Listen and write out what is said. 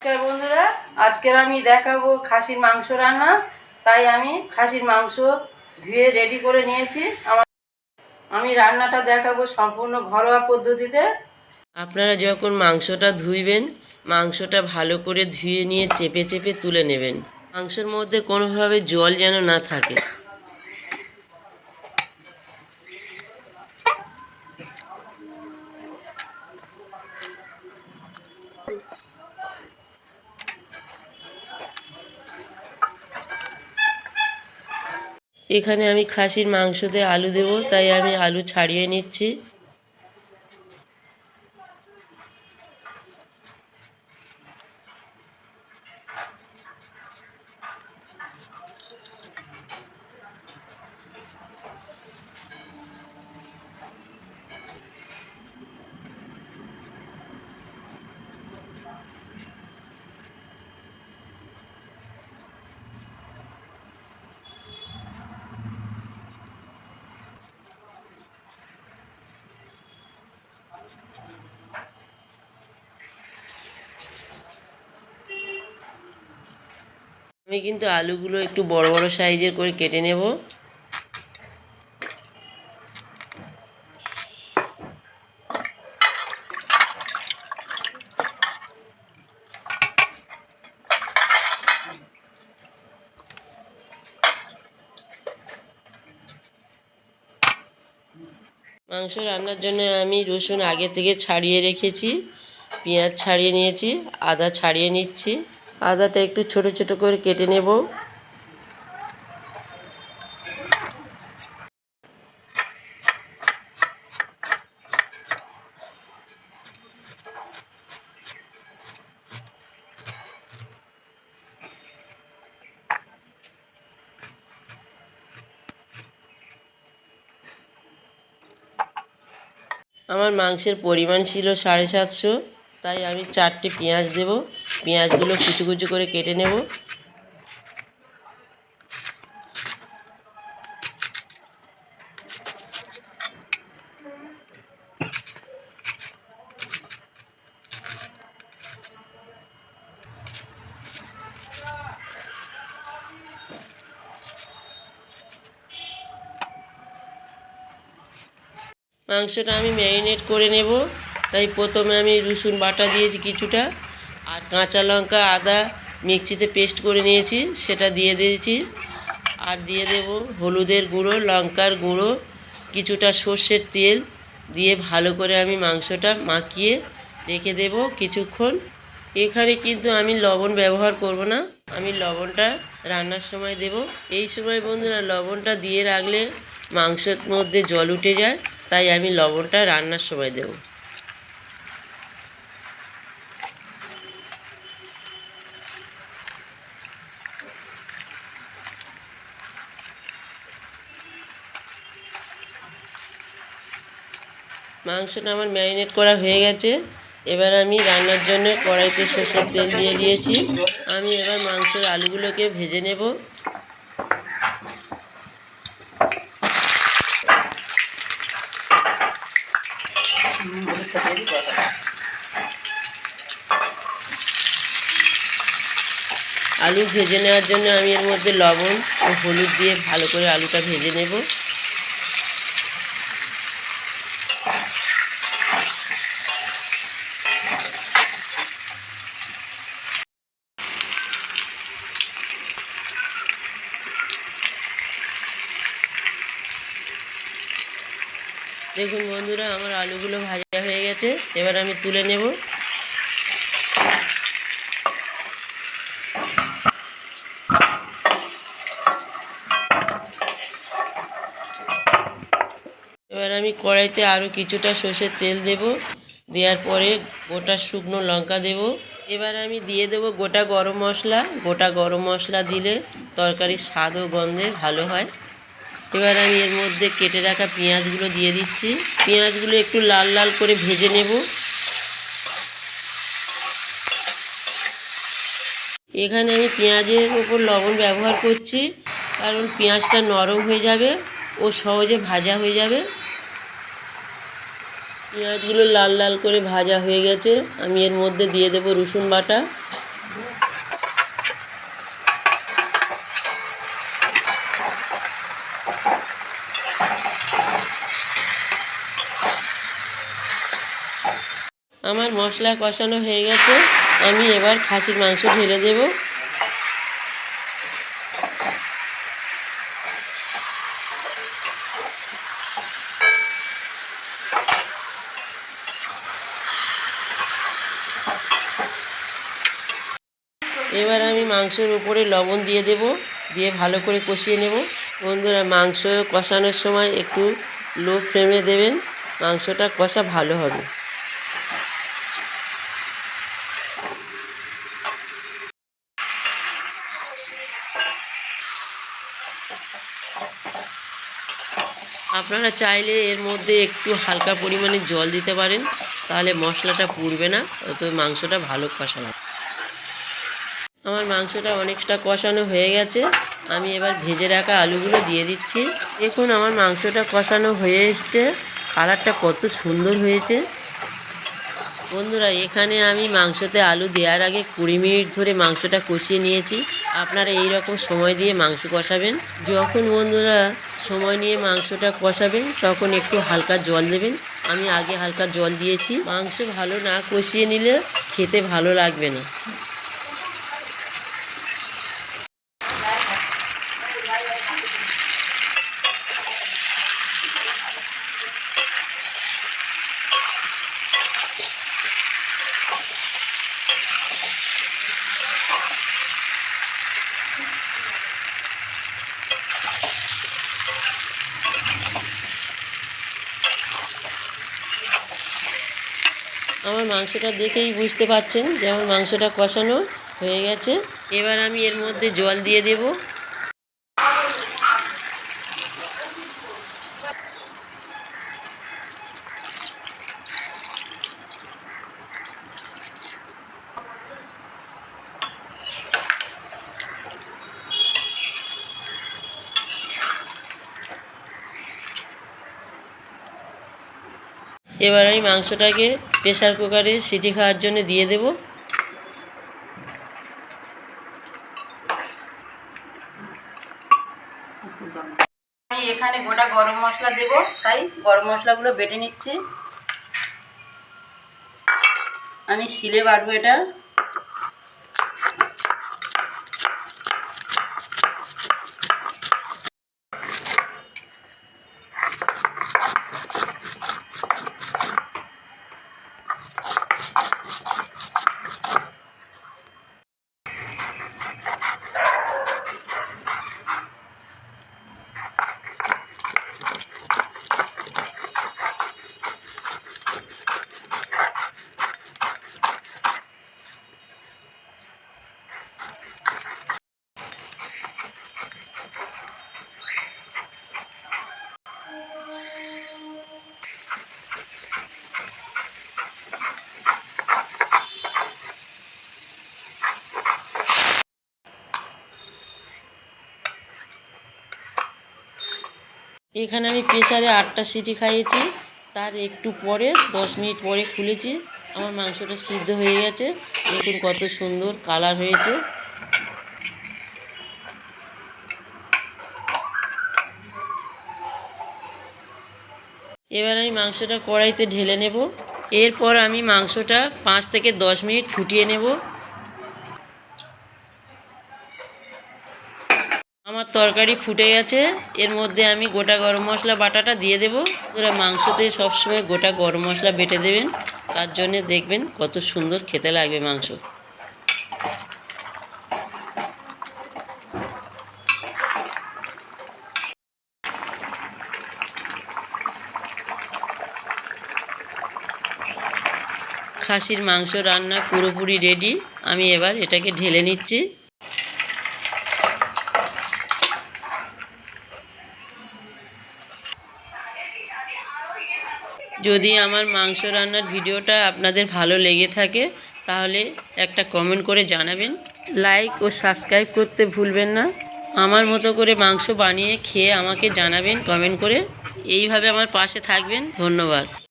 নমস্কার বন্ধুরা, আজকের আমি দেখাবো খাসির মাংস রান্না। তাই আমি খাসির মাংস ধুয়ে রেডি করে নিয়েছি। আমি রান্নাটা দেখাবো সম্পূর্ণ ঘরোয়া পদ্ধতিতে। আপনারা যখন মাংসটা ধুইবেন, মাংসটা ভালো করে ধুয়ে নিয়ে চেপে চেপে তুলে নেবেন। মাংসের মধ্যে কোনোভাবে জল যেন না থাকে। এখানে আমি খাসির মাংসতে আলু দেব, তাই আমি আলু ছাড়িয়ে নিচ্ছি। আমি কিন্তু আলুগুলো একটু বড় বড় সাইজের করে কেটে নেব। মাংস রান্নার জন্য আমি রসুন আগে থেকে ছাড়িয়ে রেখেছি, পেঁয়াজ ছাড়িয়ে নিয়েছি, আদা ছাড়িয়ে নিচ্ছি। আদাটা একটু ছোট ছোট করে কেটে নেব। আমার মাংসের পরিমাণ ছিল 750, তাই আমি 4টে পেঁয়াজ দেব। পেঁয়াজগুলো কুচু কুচু করে কেটে নেব। মাংসটা আমি ম্যারিনেট করে নেব, তাই প্রথমে আমি রসুন বাটা দিয়েছি কিছুটা, আর কাঁচা লঙ্কা আদা মিক্সিতে পেস্ট করে নিয়েছি, সেটা দিয়ে দিয়েছি। আর দিয়ে দেব হলুদের গুঁড়ো, লঙ্কার গুঁড়ো, কিছুটা সর্ষের তেল দিয়ে ভালো করে আমি মাংসটা মাখিয়ে রেখে দেব কিছুক্ষণ। এখানে কিন্তু আমি লবণ ব্যবহার করব না, আমি লবণটা রান্নার সময় দেব। এই সময় বন্ধুরা লবণটা দিয়ে রাখলে মাংসের মধ্যে জল উঠে যায়, তাই আমি লবণটা রান্নার সময় দেব। মাংসটা আমার ম্যারিনেট করা হয়ে গেছে। এবার আমি রান্নার জন্য কড়াইতে সর্ষের তেল দিয়ে দিয়েছি। আমি এবার মাংসের আলুগুলোকে ভেজে নেব। আলু ভেজে নেওয়ার জন্য আমি এর মধ্যে লবণ ও হলুদ দিয়ে ভালো করে আলুটা ভেজে নেব। দেখুন বন্ধুরা, আমার আলুগুলো ভাজা হয়ে গেছে। এবার আমি তুলে নেব। এবার আমি কড়াইতে আরও কিছুটা সর্ষের তেল দেব। দেওয়ার পরে গোটা শুকনো লঙ্কা দেব। এবার আমি দিয়ে দেব গোটা গরম মশলা। গোটা গরম মশলা দিলে তরকারির স্বাদ ও গন্ধে ভালো হয়। এবার আমি এর মধ্যে কেটে রাখা পেঁয়াজগুলো দিয়ে দিচ্ছি। পেঁয়াজগুলো একটু লাল লাল করে ভেজে নেব। এখানে আমি পেঁয়াজের ওপর লবণ ব্যবহার করছি, কারণ পেঁয়াজটা নরম হয়ে যাবে ও সহজে ভাজা হয়ে যাবে। পেঁয়াজগুলো লাল লাল করে ভাজা হয়ে গেছে। আমি এর মধ্যে দিয়ে দেব রসুন বাটা। আমার মশলা কষানো হয়ে গেছে, আমি এবার খাসির মাংস ঢেলে দেব। এবার আমি মাংসের উপরে লবণ দিয়ে দেব, দিয়ে ভালো করে কষিয়ে নেব। বন্ধুরা, মাংস কষানোর সময় একটু লো ফ্লেমে দেবেন, মাংসটা কষা ভালো হবে। আপনারা চাইলে এর মধ্যে একটু হালকা পরিমাণে জল দিতে পারেন, তাহলে মশলাটা পুড়বে না, তো মাংসটা ভালো কষানো। আমার মাংসটা অনেকটা কষানো হয়ে গেছে, আমি এবার ভেজে রাখা আলুগুলো দিয়ে দিচ্ছি। দেখুন আমার মাংসটা কষানো হয়ে এসছে, কালারটা কত সুন্দর হয়েছে। বন্ধুরা, এখানে আমি মাংসতে আলু দেওয়ার আগে 20 মিনিট ধরে মাংসটা কষিয়ে নিয়েছি। আপনারা এই রকম সময় দিয়ে মাংস কষাবেন। যখন বন্ধুরা সময় নিয়ে মাংসটা কষাবেন তখন একটু হালকা জল দেবেন। আমি আগে হালকা জল দিয়েছি। মাংস ভালো না কষিয়ে নিলে খেতে ভালো লাগবে না। আমার মাংসটা দেখেই বুঝতে পারছেন যে আমার মাংসটা কষানো হয়ে গেছে। এবার আমি এর মধ্যে জল দিয়ে দেব। এবার আমি মাংসটাকে প্রেসার কুকারে সিটি খাওয়ার জন্য দিয়ে দেব। আমি এখানে গোটা গরম মশলা দেব, তাই গরম মশলাগুলো বেটে নিচ্ছি। আমি শিলে বাটবো এটা। এখানে আমি প্রেসারে 8টা সিটি খাইয়েছি, তার একটু পরে 10 মিনিট পরে খুলেছি। আমার মাংসটা সিদ্ধ হয়ে গেছে, দেখুন কত সুন্দর কালার হয়েছে। এবার আমি মাংসটা কড়াইতে ঢেলে নেব। এরপর আমি মাংসটা 5 থেকে 10 মিনিট ফুটিয়ে নেব। আমার তরকারি ফুটে গেছে, এর মধ্যে আমি গোটা গরম মশলা বাটাটা দিয়ে দেব। পুরো মাংসতে সবসময় গোটা গরম মশলা বেটে দেবেন, তার জন্য দেখবেন কত সুন্দর খেতে লাগবে মাংস। খাসির মাংস রান্না পুরোপুরি রেডি, আমি এবার এটাকে ঢেলে নিচ্ছি। যদি আমার মাংস রান্নার ভিডিওটা আপনাদের ভালো লেগে থাকে তাহলে একটা কমেন্ট করে জানাবেন, লাইক ও সাবস্ক্রাইব করতে ভুলবেন না। আমার মতো করে মাংস বানিয়ে খেয়ে আমাকে জানাবেন কমেন্ট করে। এইভাবে আমার পাশে থাকবেন। ধন্যবাদ।